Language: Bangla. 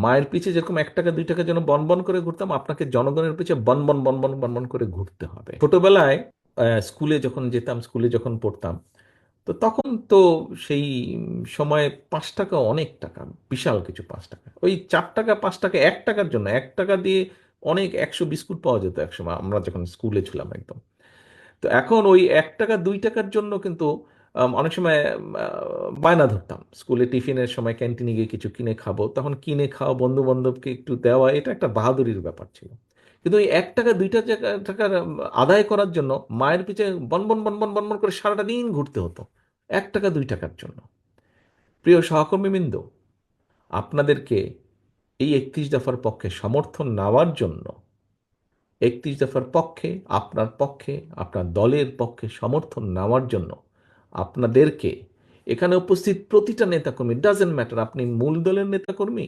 মায়ের পিছে যেরকম 1 টাকা 2 টাকার জন্য বন বন করে ঘুরতাম, আপনাকে জনগণের পিছে বন বন বন বন বন বন করে ঘুরতে হবে। ছোটবেলায় স্কুলে যখন যেতাম, স্কুলে যখন পড়তাম, তো তখন তো সেই সময় 5 টাকা অনেক টাকা, বিশাল কিছু। 5 টাকা, ওই 4 টাকা 5 টাকা, 1 টাকার জন্য 1 টাকা দিয়ে অনেক 100 বিস্কুট পাওয়া যেত একসময়, আমরা যখন স্কুলে ছিলাম একদম। তো এখন ওই 1 টাকা 2 টাকার জন্য কিন্তু অনেক সময় বায়না ধরতাম স্কুলে টিফিনের সময়, ক্যান্টিনে গিয়ে কিছু কিনে খাবো, তখন কিনে খাওয়া, বন্ধু বান্ধবকে একটু দেওয়া, এটা একটা বাহাদুরির ব্যাপার ছিল। কিন্তু ওই 1 টাকা 2 টাকার আদায় করার জন্য মায়ের পিছে বনবন বনবন বনবন করে সারাটা দিন ঘুরতে হতো 1 টাকা 2 টাকার জন্য। প্রিয় সহকর্মীবৃন্দ, আপনাদেরকে এই 31 দফার পক্ষে সমর্থন নেওয়ার জন্য, 31 দফার পক্ষে, আপনার পক্ষে, আপনার দলের পক্ষে সমর্থন নেওয়ার জন্য আপনাদেরকে, এখানে উপস্থিত প্রতিটা নেতাকর্মী, ডাজেন্ট ম্যাটার আপনি মূল দলের নেতাকর্মী